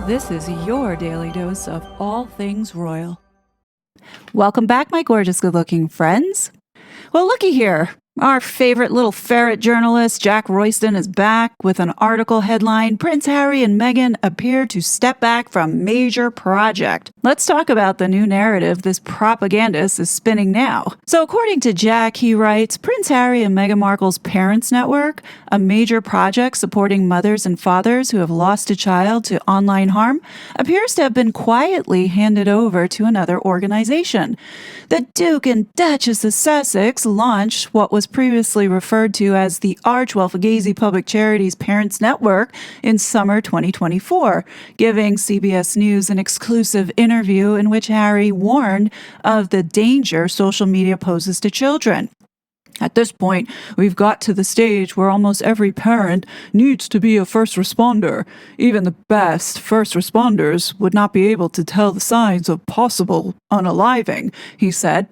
This is your daily dose of all things royal. Welcome back, my gorgeous, good-looking friends. Well, looky here. Our favorite little ferret journalist, Jack Royston, is back with an article headline, Prince Harry and Meghan appear to step back from major project. Let's talk about the new narrative this propagandist is spinning now. So according to Jack, he writes, Prince Harry and Meghan Markle's Parents Network, a major project supporting mothers and fathers who have lost a child to online harm, appears to have been quietly handed over to another organization. The Duke and Duchess of Sussex launched what was previously referred to as the Archewell Fugazi Public Charities Parents Network in summer 2024, giving CBS News an exclusive interview in which Harry warned of the danger social media poses to children. At this point, we've got to the stage where almost every parent needs to be a first responder. Even the best first responders would not be able to tell the signs of possible unaliving, he said.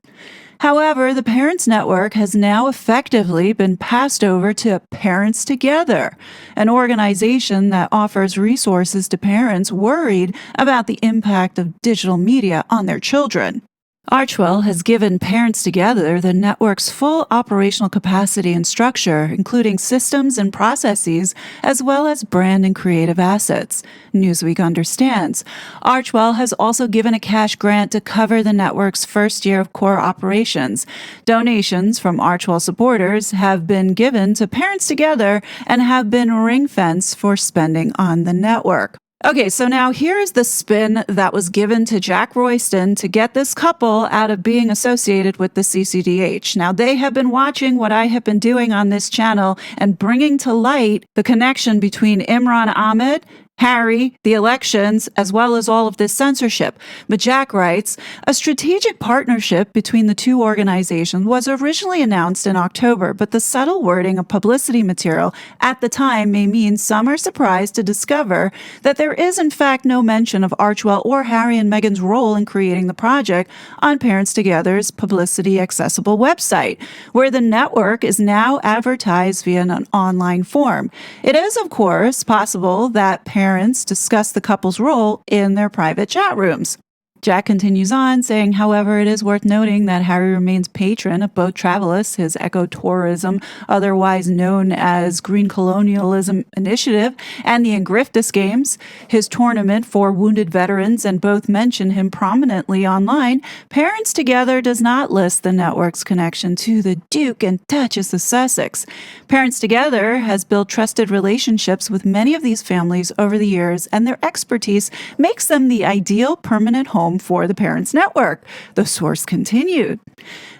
However, the Parents Network has now effectively been passed over to Parents Together, an organization that offers resources to parents worried about the impact of digital media on their children. Archewell has given Parents Together the network's full operational capacity and structure, including systems and processes, as well as brand and creative assets, Newsweek understands. Archewell has also given a cash grant to cover the network's first year of core operations. Donations from Archewell supporters have been given to Parents Together and have been ring-fenced for spending on the network. Okay, so now here's the spin that was given to Jack Royston to get this couple out of being associated with the CCDH. Now, they have been watching what I have been doing on this channel and bringing to light the connection between Imran Ahmed, Harry, the elections, as well as all of this censorship. But Jack writes, a strategic partnership between the two organizations was originally announced in October, but the subtle wording of publicity material at the time may mean some are surprised to discover that there is in fact no mention of Archewell or Harry and Meghan's role in creating the project on Parents Together's publicity accessible website, where the network is now advertised via an online form. It is, of course, possible that parents discuss the couple's role in their private chat rooms. Jack continues on, saying, however, it is worth noting that Harry remains patron of both Travelus, his ecotourism, otherwise known as Green Colonialism Initiative, and the Grift Games, his tournament for wounded veterans, and both mention him prominently online. Parents Together does not list the network's connection to the Duke and Duchess of Sussex. Parents Together has built trusted relationships with many of these families over the years, and their expertise makes them the ideal permanent home for the Parents Network, the source continued.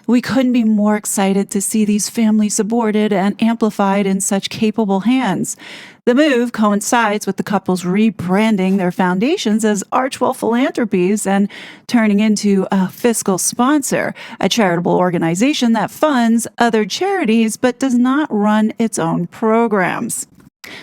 We couldn't be more excited to see these families supported and amplified in such capable hands. The move coincides with the couple's rebranding their foundations as Archewell Philanthropies and turning into a fiscal sponsor, a charitable organization that funds other charities but does not run its own programs.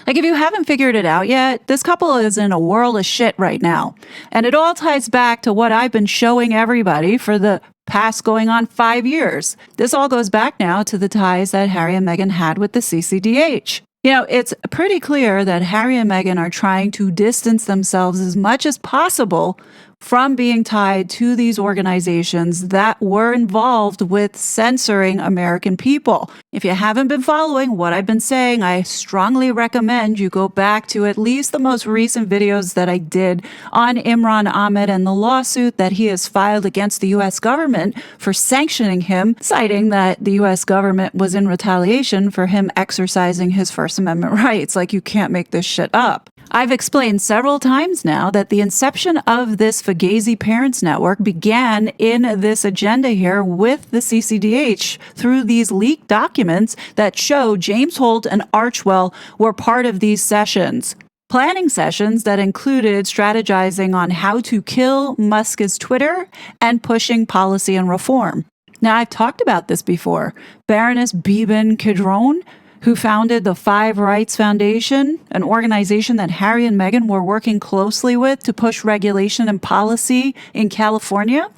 Like, if you haven't figured it out yet, this couple is in a world of shit right now. And it all ties back to what I've been showing everybody for the past going on 5 years. This all goes back now to the ties that Harry and Meghan had with the CCDH. You know, it's pretty clear that Harry and Meghan are trying to distance themselves as much as possible from being tied to these organizations that were involved with censoring American people. If you haven't been following what I've been saying, I strongly recommend you go back to at least the most recent videos that I did on Imran Ahmed and the lawsuit that he has filed against the U.S. government for sanctioning him, citing that the U.S. government was in retaliation for him exercising his First Amendment rights. Like, you can't make this shit up. I've explained several times now that the inception of this Fugazi Parents Network began in this agenda here with the CCDH through these leaked documents that show James Holt and Archewell were part of these sessions. Planning sessions that included strategizing on how to kill Musk's Twitter and pushing policy and reform. Now, I've talked about this before. Baroness Beban Kidron, who founded the Five Rights Foundation, an organization that Harry and Meghan were working closely with to push regulation and policy in California.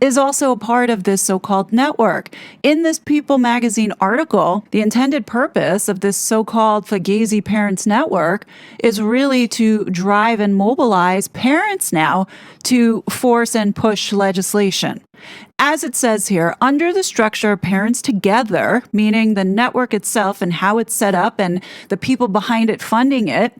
is also a part of this so-called network. In this People magazine article, the intended purpose of this so-called Fugazi Parents Network is really to drive and mobilize parents now to force and push legislation. As it says here, under the structure of Parents Together, meaning the network itself and how it's set up and the people behind it funding it,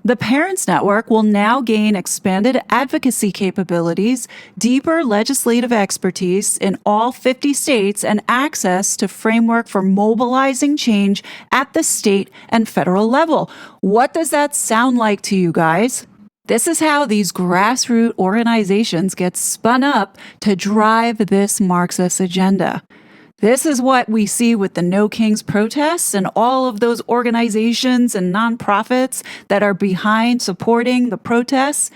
the Parents Network will now gain expanded advocacy capabilities, deeper legislative expertise in all 50 states, and access to framework for mobilizing change at the state and federal level. What does that sound like to you guys? This is how these grassroots organizations get spun up to drive this Marxist agenda. This is what we see with the No Kings protests and all of those organizations and nonprofits that are behind supporting the protests.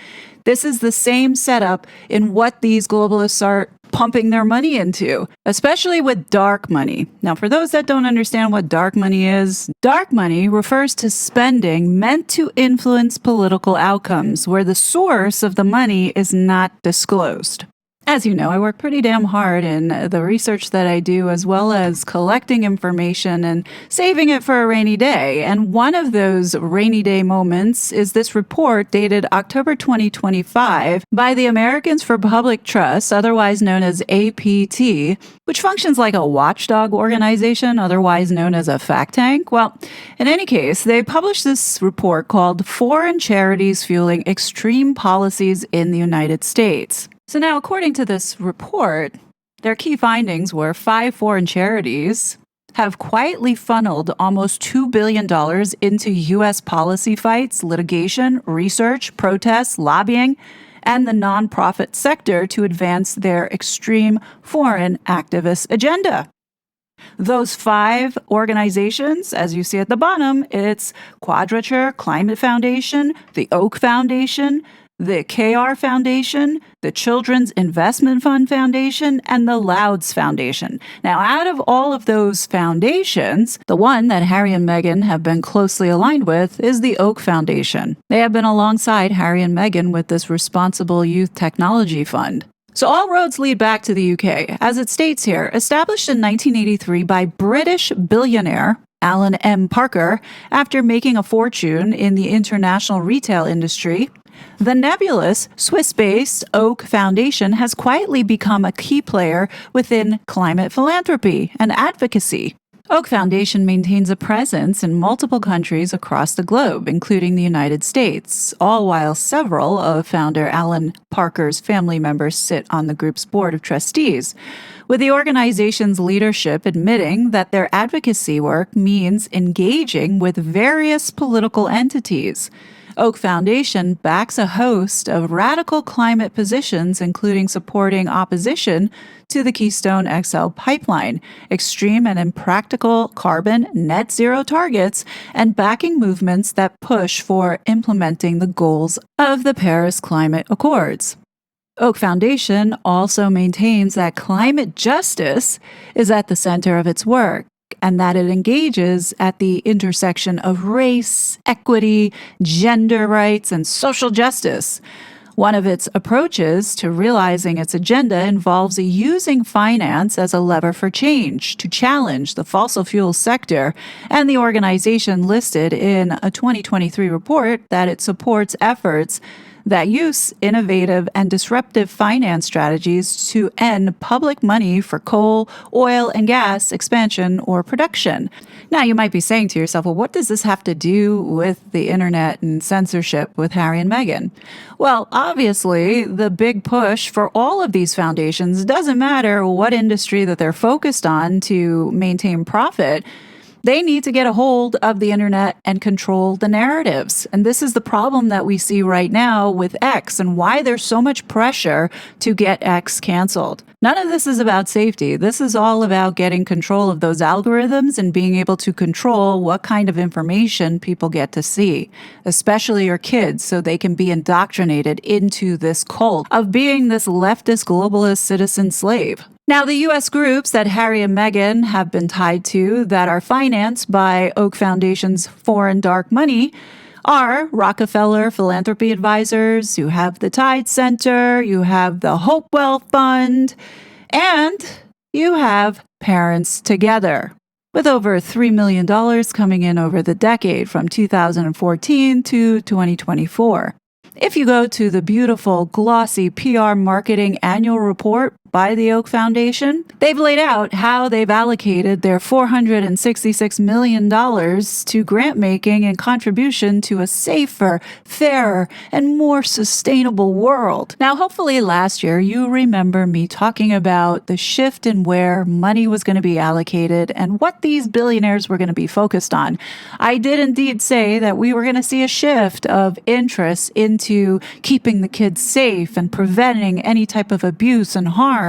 This is the same setup in what these globalists are pumping their money into, especially with dark money. Now, for those that don't understand what dark money is, dark money refers to spending meant to influence political outcomes where the source of the money is not disclosed. As you know, I work pretty damn hard in the research that I do, as well as collecting information and saving it for a rainy day. And one of those rainy day moments is this report dated October 2025 by the Americans for Public Trust, otherwise known as APT, which functions like a watchdog organization, otherwise known as a fact tank. Well, in any case, they published this report called Foreign Charities Fueling Extreme Policies in the United States. So now, according to this report, their key findings were 5 foreign charities have quietly funneled almost $2 billion into U.S. policy fights, litigation, research, protests, lobbying, and the nonprofit sector to advance their extreme foreign activist agenda. Those 5 organizations, as you see at the bottom, it's Quadrature Climate Foundation, the Oak Foundation, the KR Foundation, the Children's Investment Fund Foundation, and the Louds Foundation. Now, out of all of those foundations, the one that Harry and Meghan have been closely aligned with is the Oak Foundation. They have been alongside Harry and Meghan with this Responsible Youth Technology Fund. So all roads lead back to the UK. As it states here, established in 1983 by British billionaire Alan M. Parker, after making a fortune in the international retail industry, the nebulous Swiss-based Oak Foundation has quietly become a key player within climate philanthropy and advocacy. Oak Foundation maintains a presence in multiple countries across the globe, including the United States, all while several of founder Alan Parker's family members sit on the group's board of trustees, with the organization's leadership admitting that their advocacy work means engaging with various political entities. Oak Foundation backs a host of radical climate positions, including supporting opposition to the Keystone XL pipeline, extreme and impractical carbon net zero targets, and backing movements that push for implementing the goals of the Paris Climate Accords. Oak Foundation also maintains that climate justice is at the center of its work, and that it engages at the intersection of race, equity, gender rights, and social justice. One of its approaches to realizing its agenda involves using finance as a lever for change to challenge the fossil fuel sector, and the organization listed in a 2023 report that it supports efforts that use innovative and disruptive finance strategies to end public money for coal, oil, and gas expansion or production. Now, you might be saying to yourself, well, what does this have to do with the internet and censorship with Harry and Meghan? Well, obviously, the big push for all of these foundations doesn't matter what industry that they're focused on to maintain profit. They need to get a hold of the internet and control the narratives. And this is the problem that we see right now with X and why there's so much pressure to get X canceled. None of this is about safety. This is all about getting control of those algorithms and being able to control what kind of information people get to see, especially your kids, so they can be indoctrinated into this cult of being this leftist globalist citizen slave. Now, the U.S. groups that Harry and Meghan have been tied to that are financed by Oak Foundation's foreign dark money are Rockefeller Philanthropy Advisors, you have the Tide Center, you have the Hopewell Fund, and you have Parents Together, with over $3 million coming in over the decade from 2014 to 2024. If you go to the beautiful, glossy PR marketing annual report by the Oak Foundation, they've laid out how they've allocated their $466 million to grant making and contribution to a safer, fairer, and more sustainable world. Now, hopefully last year you remember me talking about the shift in where money was going to be allocated and what these billionaires were going to be focused on. I did indeed say that we were going to see a shift of interest into keeping the kids safe and preventing any type of abuse and harm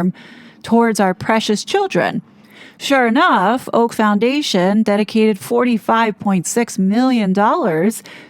towards our precious children. Sure enough, Oak Foundation dedicated $45.6 million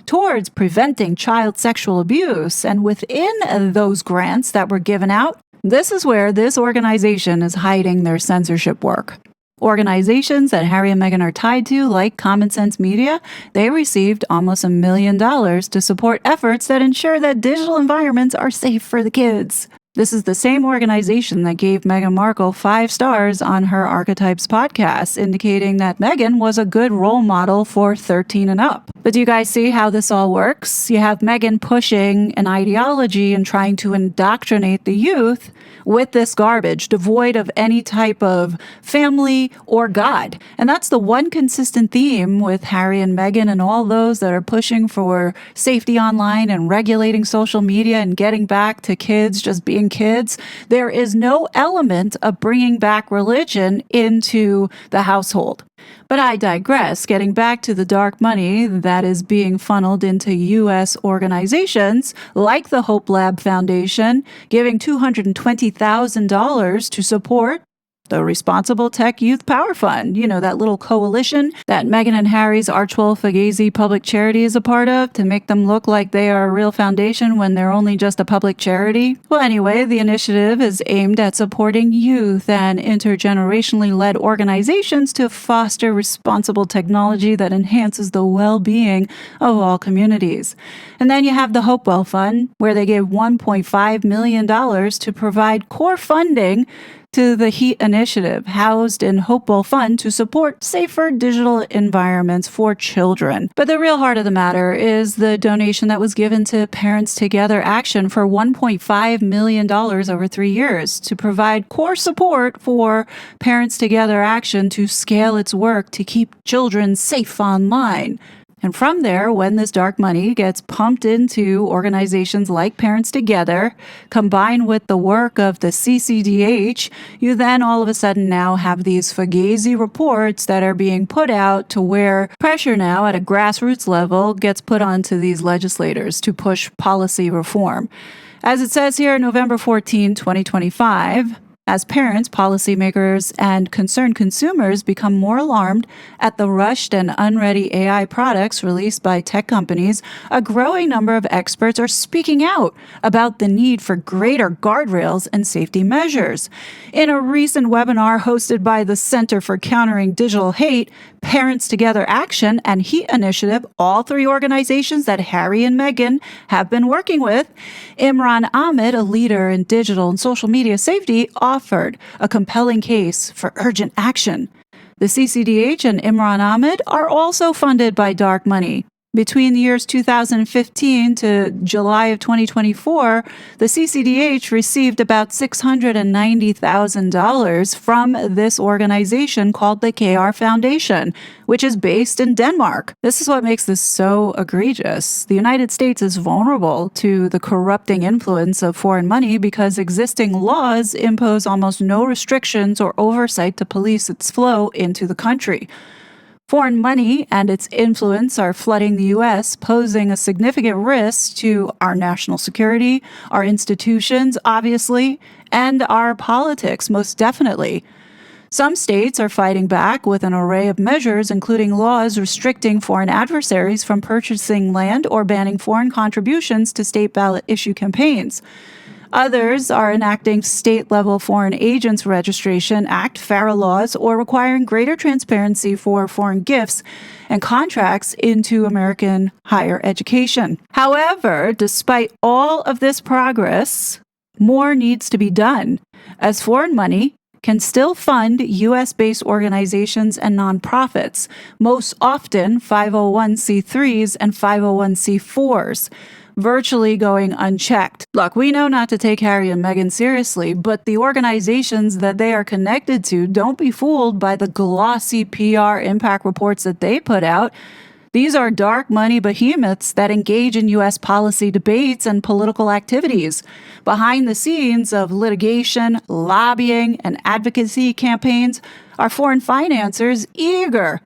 towards preventing child sexual abuse. And within those grants that were given out, this is where this organization is hiding their censorship work. Organizations that Harry and Meghan are tied to, like Common Sense Media, they received almost $1 million to support efforts that ensure that digital environments are safe for the kids. This is the same organization that gave Meghan Markle 5 stars on her Archetypes podcast, indicating that Meghan was a good role model for 13 and up. But do you guys see how this all works? You have Meghan pushing an ideology and trying to indoctrinate the youth with this garbage, devoid of any type of family or God. And that's the one consistent theme with Harry and Meghan and all those that are pushing for safety online and regulating social media and getting back to kids just being kids. There is no element of bringing back religion into the household. But I digress. Getting back to the dark money that is being funneled into U.S. organizations like the Hope Lab Foundation, giving $220,000 to support the Responsible Tech Youth Power Fund, that little coalition that Meghan and Harry's Archewell Fugazi Public Charity is a part of to make them look like they are a real foundation when they're only just a public charity. Well, anyway, the initiative is aimed at supporting youth and intergenerationally led organizations to foster responsible technology that enhances the well-being of all communities. And then you have the Hopewell Fund, where they gave $1.5 million to provide core funding to the HEAT initiative, housed in Hopewell Fund, to support safer digital environments for children. But the real heart of the matter is the donation that was given to Parents Together Action for $1.5 million over 3 years to provide core support for Parents Together Action to scale its work to keep children safe online. And from there, when this dark money gets pumped into organizations like Parents Together, combined with the work of the CCDH, you then all of a sudden now have these Fugazi reports that are being put out to where pressure now at a grassroots level gets put onto these legislators to push policy reform. As it says here, November 14, 2025, as parents, policymakers, and concerned consumers become more alarmed at the rushed and unready AI products released by tech companies, a growing number of experts are speaking out about the need for greater guardrails and safety measures. In a recent webinar hosted by the Center for Countering Digital Hate, Parents Together Action, and HEAT Initiative, all 3 organizations that Harry and Meghan have been working with, Imran Ahmed, a leader in digital and social media safety, offered a compelling case for urgent action. The CCDH and Imran Ahmed are also funded by dark money. Between the years 2015 to July of 2024, the CCDH received about $690,000 from this organization called the KR Foundation, which is based in Denmark. This is what makes this so egregious. The United States is vulnerable to the corrupting influence of foreign money because existing laws impose almost no restrictions or oversight to police its flow into the country. Foreign money and its influence are flooding the U.S., posing a significant risk to our national security, our institutions, obviously, and our politics, most definitely. Some states are fighting back with an array of measures, including laws restricting foreign adversaries from purchasing land or banning foreign contributions to state ballot issue campaigns. Others are enacting state-level Foreign Agents Registration Act, FARA laws, or requiring greater transparency for foreign gifts and contracts into American higher education. However, despite all of this progress, more needs to be done, as foreign money can still fund U.S.-based organizations and nonprofits, most often 501c3s and 501c4s, virtually going unchecked. Look, we know not to take Harry and Meghan seriously, but the organizations that they are connected to, don't be fooled by the glossy PR impact reports that they put out. These are dark money behemoths that engage in U.S. policy debates and political activities behind the scenes of litigation, lobbying, and advocacy campaigns. Are foreign financiers eager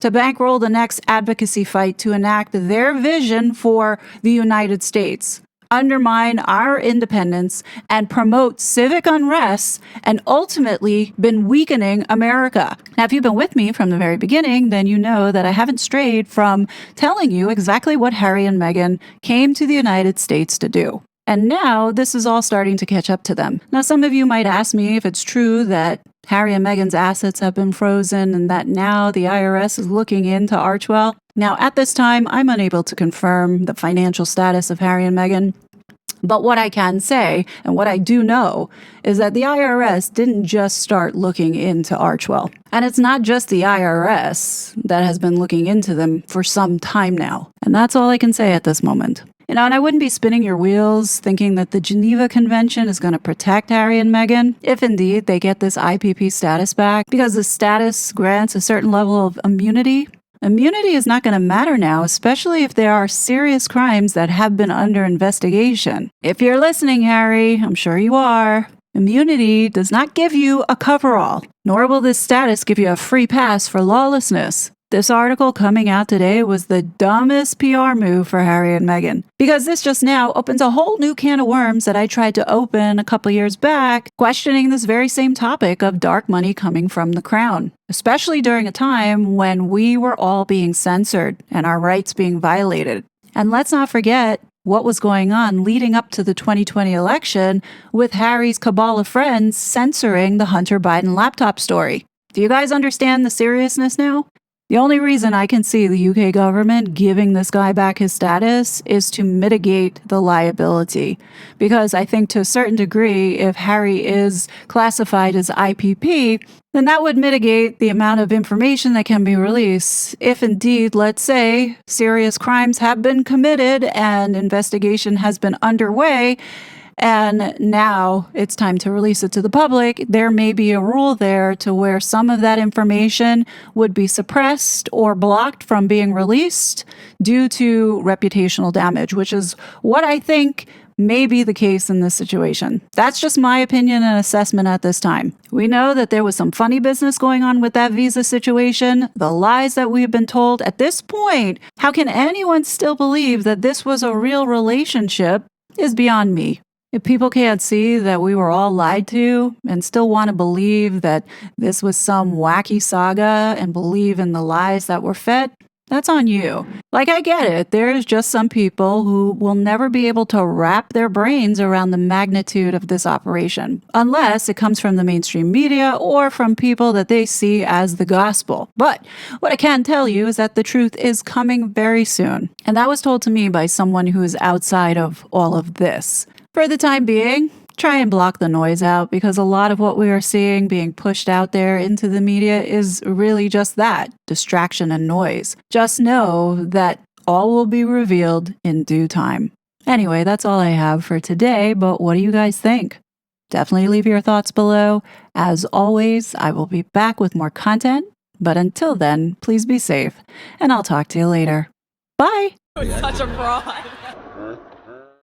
to bankroll the next advocacy fight to enact their vision for the United States, undermine our independence, and promote civic unrest, and ultimately been weakening America. Now, if you've been with me from the very beginning, then you know that I haven't strayed from telling you exactly what Harry and Meghan came to the United States to do. And now this is all starting to catch up to them. Now, some of you might ask me if it's true that Harry and Meghan's assets have been frozen and that now the IRS is looking into Archwell. Now, at this time, I'm unable to confirm the financial status of Harry and Meghan. But what I can say, and what I do know, is that the IRS didn't just start looking into Archwell. And it's not just the IRS that has been looking into them for some time now. And that's all I can say at this moment. And I wouldn't be spinning your wheels thinking that the Geneva Convention is going to protect Harry and Meghan, if indeed they get this IPP status back, because the status grants a certain level of immunity. Immunity is not going to matter now, especially if there are serious crimes that have been under investigation. If you're listening, Harry, I'm sure you are, immunity does not give you a coverall, nor will this status give you a free pass for lawlessness. This article coming out today was the dumbest PR move for Harry and Meghan, because this just now opens a whole new can of worms that I tried to open a couple years back, questioning this very same topic of dark money coming from the crown, especially during a time when we were all being censored and our rights being violated. And let's not forget what was going on leading up to the 2020 election with Harry's cabal of friends censoring the Hunter Biden laptop story. Do you guys understand the seriousness now? The only reason I can see the UK government giving this guy back his status is to mitigate the liability. Because I think to a certain degree, if Harry is classified as IPP, then that would mitigate the amount of information that can be released. If indeed, let's say, serious crimes have been committed and investigation has been underway, and now it's time to release it to the public, there may be a rule there to where some of that information would be suppressed or blocked from being released due to reputational damage, which is what I think may be the case in this situation. That's just my opinion and assessment at this time. We know that there was some funny business going on with that visa situation. The lies that we've been told at this point, how can anyone still believe that this was a real relationship, is beyond me. If people can't see that we were all lied to and still want to believe that this was some wacky saga and believe in the lies that were fed, that's on you. Like, I get it. There's just some people who will never be able to wrap their brains around the magnitude of this operation, unless it comes from the mainstream media or from people that they see as the gospel. But what I can tell you is that the truth is coming very soon. And that was told to me by someone who is outside of all of this. For the time being, try and block the noise out, because a lot of what we are seeing being pushed out there into the media is really just that, distraction and noise. Just know that all will be revealed in due time. Anyway, that's all I have for today, but what do you guys think? Definitely leave your thoughts below. As always, I will be back with more content, but until then, please be safe, and I'll talk to you later. Bye! Such a fraud.